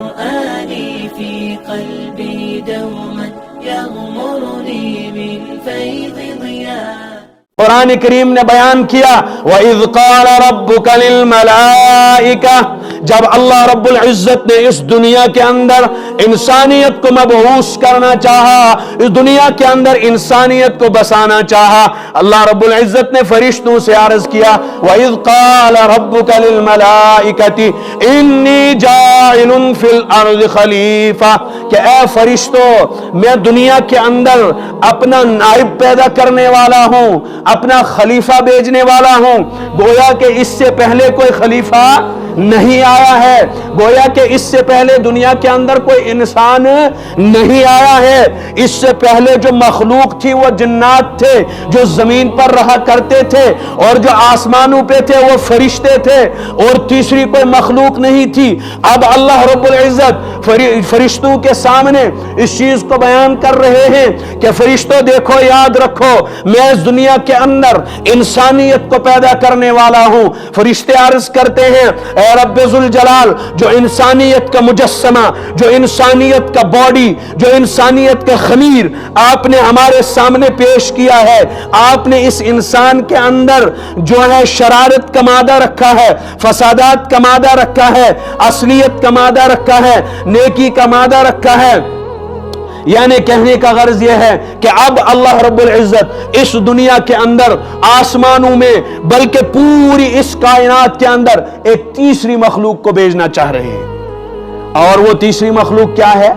قرآني في قلبي دوما يغمرني من فيض ضياء. قرآن کریم نے بیان کیا وَإِذْ قَالَ رَبُّكَ لِلْمَلَائِكَةِ، جب اللہ رب العزت نے اس دنیا کے اندر انسانیت کو مبعوث کرنا چاہا، اس دنیا کے اندر انسانیت کو بسانا چاہا، اللہ رب العزت نے فرشتوں سے عرض کیا وَإِذْ قَالَ رَبُّكَ لِلْمَلَائِكَةِ إِنِّي جَاعِلٌ فِي الْأَرْضِ خَلِيفَةً، کہ اے فرشتوں میں دنیا کے اندر اپنا نائب پیدا کرنے والا ہوں، اپنا خلیفہ بھیجنے والا ہوں. گویا کہ اس سے پہلے کوئی خلیفہ نہیں آیا ہے، گویا کہ اس سے پہلے دنیا کے اندر کوئی انسان نہیں آیا ہے. اس سے پہلے جو مخلوق تھی وہ جنات تھے جو زمین پر رہا کرتے تھے، اور جو آسمانوں پہ تھے وہ فرشتے تھے، اور تیسری کوئی مخلوق نہیں تھی. اب اللہ رب العزت فرشتوں کے سامنے اس چیز کو بیان کر رہے ہیں کہ فرشتوں دیکھو، یاد رکھو میں اس دنیا کے اندر انسانیت کو پیدا کرنے والا ہوں. فرشتے عرض کرتے ہیں اے رب ذوالجلال، جو انسانیت کا مجسمہ، جو انسانیت کا باڈی، جو انسانیت کا خمیر آپ نے ہمارے سامنے پیش کیا ہے، آپ نے اس انسان کے اندر جو ہے شرارت کا مادہ رکھا ہے، فسادات کا مادہ رکھا ہے، اصلیت کا مادہ رکھا ہے، نیکی کا مادہ رکھا ہے. یعنی کہنے کا غرض یہ ہے کہ اب اللہ رب العزت اس دنیا کے اندر آسمانوں میں بلکہ پوری اس کائنات کے اندر ایک تیسری مخلوق کو بھیجنا چاہ رہے ہیں. اور وہ تیسری مخلوق کیا ہے؟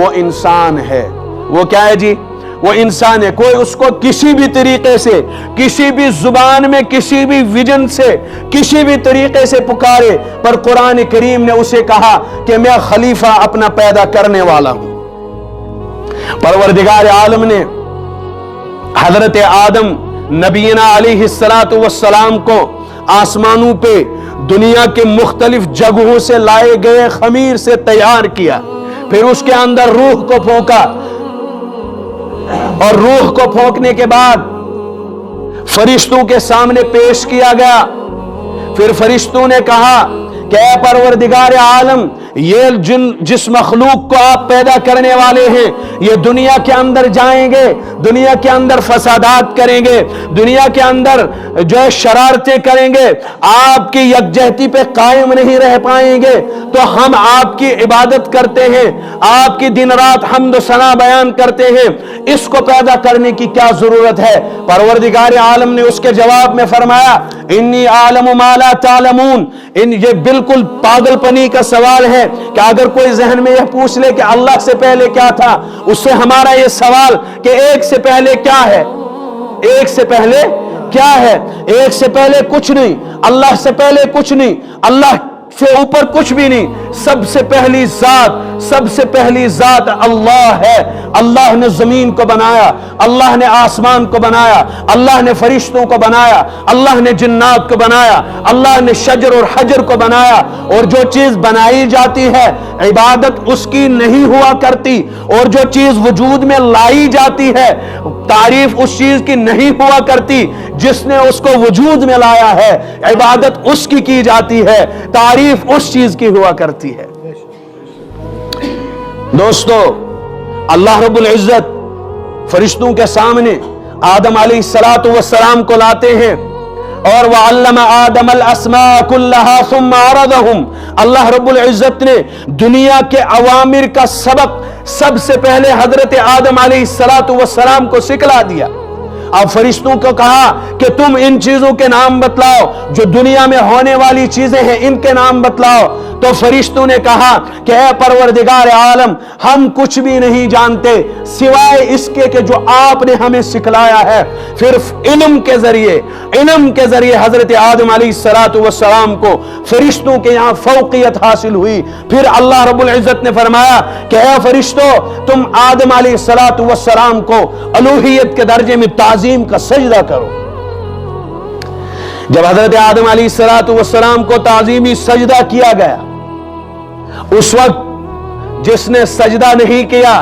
وہ انسان ہے. وہ کیا ہے جی؟ وہ انسان ہے. کوئی اس کو کسی بھی طریقے سے، کسی بھی زبان میں، کسی بھی ویژن سے، کسی بھی طریقے سے پکارے، پر قرآن کریم نے اسے کہا کہ میں خلیفہ اپنا پیدا کرنے والا ہوں. پروردگار عالم نے حضرت آدم نبینا علیہ السلام کو آسمانوں پہ دنیا کے مختلف جگہوں سے لائے گئے خمیر سے تیار کیا، پھر اس کے اندر روح کو پھونکا، اور روح کو پھونکنے کے بعد فرشتوں کے سامنے پیش کیا گیا. پھر فرشتوں نے کہا کہ اے پروردگار عالم، یہ جس مخلوق کو آپ پیدا کرنے والے ہیں یہ دنیا کے اندر جائیں گے، دنیا کے اندر فسادات کریں گے، دنیا کے اندر جو ہے شرارتیں کریں گے، آپ کی یکجہتی پہ قائم نہیں رہ پائیں گے. تو ہم آپ کی عبادت کرتے ہیں، آپ کی دن رات حمد و ثنا بیان کرتے ہیں، اس کو پیدا کرنے کی کیا ضرورت ہے؟ پروردگار عالم نے اس کے جواب میں فرمایا انی اعلم ما لا تعلمون. یہ بالکل پاگل پنی کا سوال ہے کہ اگر کوئی ذہن میں یہ پوچھ لے کہ اللہ سے پہلے کیا تھا، اس سے ہمارا یہ سوال کہ ایک سے پہلے کیا ہے؟ ایک سے پہلے کیا ہے؟ ایک سے پہلے کچھ نہیں، اللہ سے پہلے کچھ نہیں، اللہ سے اوپر کچھ بھی نہیں. سب سے پہلی ذات، سب سے پہلی ذات اللہ ہے. اللہ نے زمین کو بنایا، اللہ نے آسمان کو بنایا، اللہ نے فرشتوں کو بنایا، اللہ نے جنات کو بنایا، اللہ نے شجر اور حجر کو بنایا. اور جو چیز بنائی جاتی ہے عبادت اس کی نہیں ہوا کرتی، اور جو چیز وجود میں لائی جاتی ہے تعریف اس چیز کی نہیں ہوا کرتی. جس نے اس کو وجود میں لایا ہے عبادت اس کی جاتی ہے، تعریف اس چیز کی ہوا کرتی ہے. دوستو، اللہ رب العزت فرشتوں کے سامنے آدم علیہ السلام کو لاتے ہیں، اور وَعَلَّمَ آدَمَ الْأَسْمَاءَ كُلَّهَا ثُمَّ عَرَضَهُمْ. اللہ رب العزت نے دنیا کے اوامر کا سبق سب سے پہلے حضرت آدم علیہ السلام کو سکھلا دیا. اب فرشتوں کو کہا کہ تم ان چیزوں کے نام بتلاؤ، جو دنیا میں ہونے والی چیزیں ہیں ان کے نام بتلاؤ. تو فرشتوں نے کہا کہ اے پروردگار عالم، ہم کچھ بھی نہیں جانتے سوائے اس کے کہ جو آپ نے ہمیں سکھلایا ہے. پھر علم کے ذریعے حضرت آدم علیہ السلام کو فرشتوں کے یہاں فوقیت حاصل ہوئی. پھر اللہ رب العزت نے فرمایا کہ اے فرشتوں، تم آدم علیہ السلام کو الوہیت کے درجے میں تعظیم کا سجدہ کرو. جب حضرت آدم علیہ السلام کو تعظیمی سجدہ کیا گیا، اس وقت جس نے سجدہ نہیں کیا،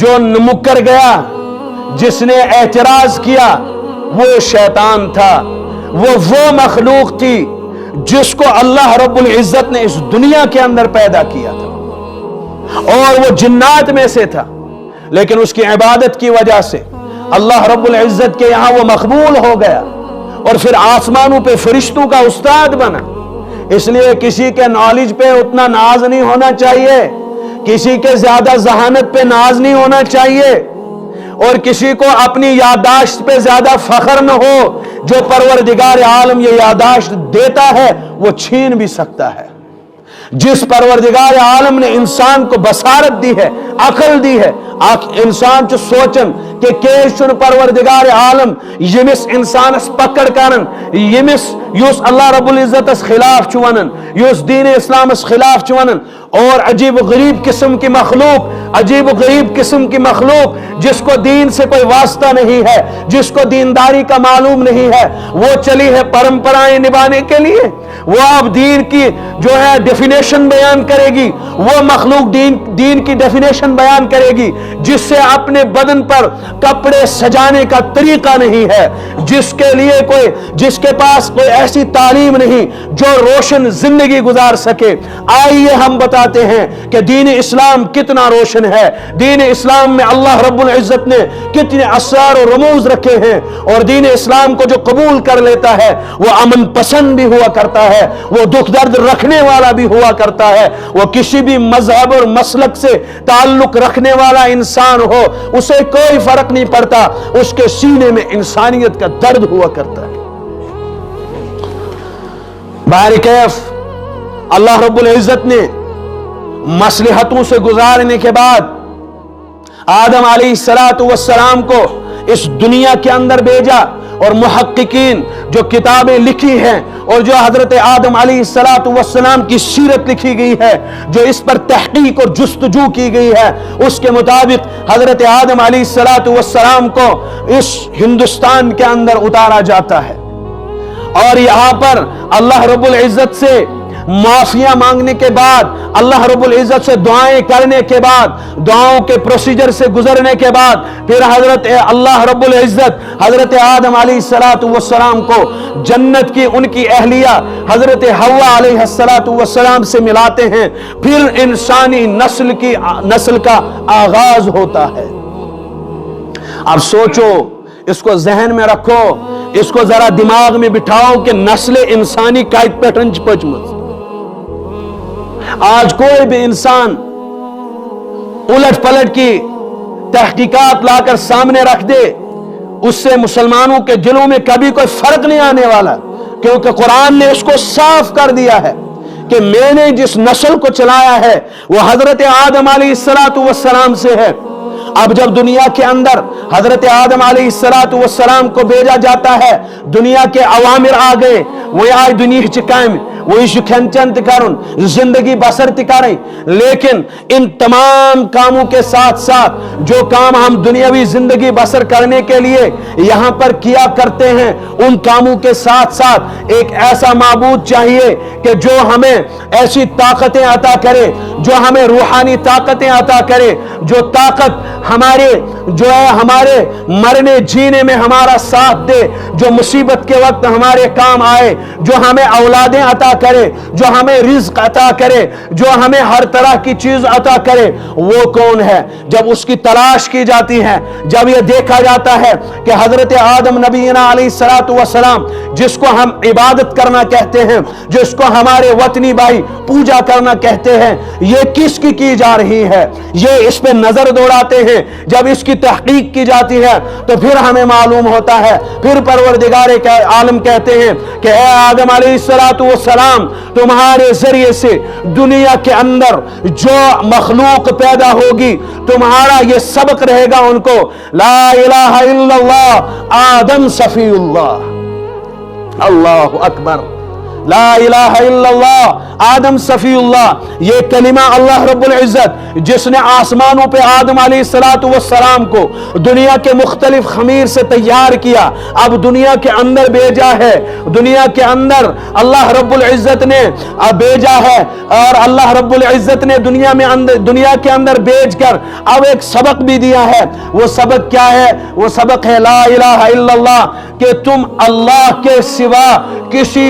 جو مکر گیا، جس نے اعتراض کیا، وہ شیطان تھا. وہ مخلوق تھی جس کو اللہ رب العزت نے اس دنیا کے اندر پیدا کیا تھا اور وہ جنات میں سے تھا، لیکن اس کی عبادت کی وجہ سے اللہ رب العزت کے یہاں وہ مقبول ہو گیا اور پھر آسمانوں پہ فرشتوں کا استاد بنا۔ اس لیے کسی کے نالج پہ اتنا ناز نہیں ہونا چاہیے، کسی کے زیادہ ذہانت پہ ناز نہیں ہونا چاہیے، اور کسی کو اپنی یادداشت پہ زیادہ فخر نہ ہو۔ جو پروردگار عالم یہ یادداشت دیتا ہے وہ چھین بھی سکتا ہے۔ جس پروردگار عالم نے انسان کو بصارت دی ہے، عقل دی ہے، انسان چھ سوچن کہ کیشن پروردگار عالم یمس انسانس پکڑ کرن، یمس یوس اللہ رب العزت اس خلاف چونن، یوس دین اسلام اس خلاف چونن، اور عجیب و غریب قسم کی مخلوق، عجیب و غریب قسم کی مخلوق جس کو دین سے کوئی واسطہ نہیں ہے، جس کو دینداری کا معلوم نہیں ہے، وہ چلی ہے پرمپرائیں نبھانے کے لیے، وہ اب دین کی جو ہے ڈیفینیشن بیان کرے گی، وہ مخلوق دین کی ڈیفینیشن بیان کرے گی جس سے اپنے بدن پر کپڑے سجانے کا طریقہ نہیں ہے، جس کے پاس کوئی ایسی تعلیم نہیں جو روشن زندگی گزار سکے۔ آئیے ہم بتاتے ہیں کہ دین اسلام کتنا روشن ہے، دین اسلام میں اللہ رب العزت نے کتنے اسرار و رموز رکھے ہیں، اور دین اسلام کو جو قبول کر لیتا ہے وہ امن پسند بھی ہوا کرتا ہے، وہ دکھ درد رکھنے والا بھی ہوا کرتا ہے، وہ کسی بھی مذہب اور مسلک سے تعلق رکھنے والا انسان ہو اسے کوئی فرق نہیں پڑتا، اس کے سینے میں انسانیت کا درد ہوا کرتا ہے۔ بہرکیف اللہ رب العزت نے مصلحتوں سے گزارنے کے بعد آدم علیہ السلام کو اس دنیا کے اندر بھیجا، اور محققین جو کتابیں لکھی ہیں اور جو حضرت آدم علیہ السلام کی سیرت لکھی گئی ہے، جو اس پر تحقیق اور جستجو کی گئی ہے، اس کے مطابق حضرت آدم علیہ السلام کو اس ہندوستان کے اندر اتارا جاتا ہے، اور یہاں پر اللہ رب العزت سے معافیاں مانگنے کے بعد، اللہ رب العزت سے دعائیں کرنے کے بعد، دعاؤں کے پروسیجر سے گزرنے کے بعد، پھر حضرت اللہ رب العزت حضرت آدم علیہ السلام کو جنت کی ان کی اہلیہ حضرت حوا علیہ السلام سے ملاتے ہیں، پھر انسانی نسل کا آغاز ہوتا ہے۔ اب سوچو، اس کو ذہن میں رکھو، اس کو ذرا دماغ میں بٹھاؤ کہ نسل انسانی کائت پیٹرن پچمت۔ آج کوئی بھی انسان الٹ پلٹ کی تحقیقات لا کر سامنے رکھ دے، اس سے مسلمانوں کے دلوں میں کبھی کوئی فرق نہیں آنے والا، کیونکہ قرآن نے اس کو صاف کر دیا ہے کہ میں نے جس نسل کو چلایا ہے وہ حضرت آدم علیہ السلام سے ہے۔ اب جب دنیا کے اندر حضرت آدم علیہ السلام کو بھیجا جاتا ہے، دنیا کے عوامر آ گئے، وہ آئی دنیا چکائم، وہ کھین چن کرن، زندگی بسر کریں، لیکن ان تمام کاموں کے ساتھ ساتھ جو کام ہم دنیاوی زندگی بسر کرنے کے لیے یہاں پر کیا کرتے ہیں، ان کاموں کے ساتھ ساتھ ایک ایسا معبود چاہیے کہ جو ہمیں ایسی طاقتیں عطا کرے، جو ہمیں روحانی طاقتیں عطا کرے، جو طاقت ہمارے مرنے جینے میں ہمارا ساتھ دے، جو مصیبت کے وقت ہمارے کام آئے، جو ہمیں اولادیں عطا کرے، جو ہمیں رزق عطا کرے، جو ہمیں ہر طرح کی چیز عطا کرے، وہ کون ہے؟ جب اس کی تلاش کی جاتی ہے، جب یہ دیکھا جاتا ہے کہ حضرت آدم نبینا علیہ السلام جس کو ہم عبادت کرنا کہتے ہیں، جس کو ہمارے وطنی بھائی پوجا کرنا کہتے ہیں، یہ کس کی جا رہی ہے، یہ اس پہ نظر دوڑاتے ہیں۔ جب اس کی تحقیق کی جاتی ہے تو پھر ہمیں معلوم ہوتا ہے، پھر پروردگار عالم کہتے ہیں کہ اے آدم علیہ السلام، تمہارے ذریعے سے دنیا کے اندر جو مخلوق پیدا ہوگی تمہارا یہ سبق رہے گا ان کو، لا الہ الا اللہ آدم صفی اللہ۔ اللہ اکبر، لا الہ الا اللہ آدم صفی اللہ، یہ کلمہ اللہ رب العزت جس نے آسمانوں پہ آدم علیہ السلام کو دنیا کے مختلف خمیر سے تیار کیا، اب دنیا کے اندر بھیجا ہے، دنیا کے اندر اللہ رب العزت نے بھیجا ہے، اور اللہ رب العزت نے دنیا کے اندر بھیج کر اب ایک سبق بھی دیا ہے۔ وہ سبق کیا ہے؟ وہ سبق ہے لا الہ الا اللہ، کہ تم اللہ کے سوا کسی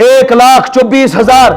1,24,000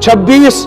26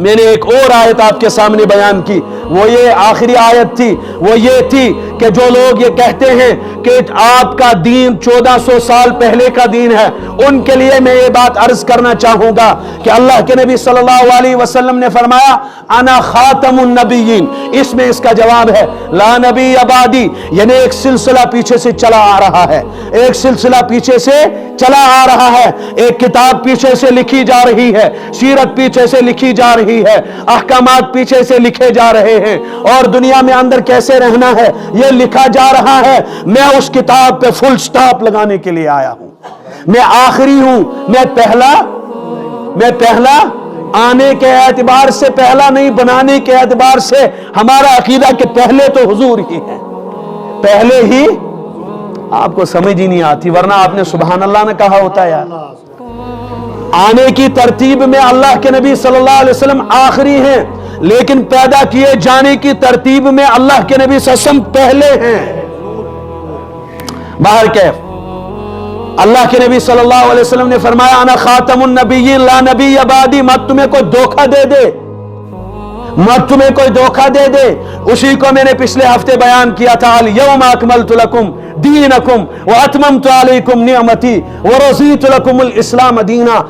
میں نے ایک اور آیت آپ کے سامنے بیان کی، وہ یہ آخری آیت تھی، وہ یہ تھی کہ جو لوگ یہ کہتے ہیں کہ آپ کا دین 1400 سال پہلے کا دین ہے، ان کے لیے میں یہ بات عرض کرنا چاہوں گا کہ اللہ کے نبی صلی اللہ علیہ وسلم نے فرمایا انا خاتم النبیین، اس میں اس کا جواب ہے لا نبی بعدی، یعنی ایک سلسلہ پیچھے سے چلا آ رہا ہے، ایک سلسلہ پیچھے سے چلا آ رہا ہے، ایک کتاب پیچھے سے لکھی جا رہی ہے، سیرت پیچھے سے لکھی جا رہی ہے، احکامات پیچھے سے لکھے جا رہے ہیں، اور دنیا میں اندر کیسے رہنا ہے یہ لکھا جا رہا ہے۔ میں اس کتاب پہ فل سٹاپ لگانے کے لیے آیا ہوں، میں آخری ہوں، میں پہلا آنے کے اعتبار سے پہلا نہیں، بنانے کے اعتبار سے ہمارا عقیدہ کہ پہلے تو حضور ہی ہے، پہلے ہی۔ آپ کو سمجھ ہی نہیں آتی، ورنہ آپ نے سبحان اللہ نہ کہا ہوتا یار۔ آنے کی ترتیب میں اللہ کے نبی صلی اللہ علیہ وسلم آخری ہیں، لیکن پیدا کیے جانے کی ترتیب میں اللہ کے نبی صلی اللہ علیہ وسلم پہلے ہیں۔ باہر کیف اللہ کے نبی صلی اللہ علیہ وسلم نے فرمایا انا خاتم النبیین لا نبی بعدی، مت تمہیں کوئی دھوکہ دے دے، مت تمہیں کوئی دھوکہ دے دے۔ اسی کو میں نے پچھلے ہفتے بیان کیا تھا الیوم اکملت لکم دینکم واتممت علیکم نعمتی ورضیت لکم الاسلام دینا۔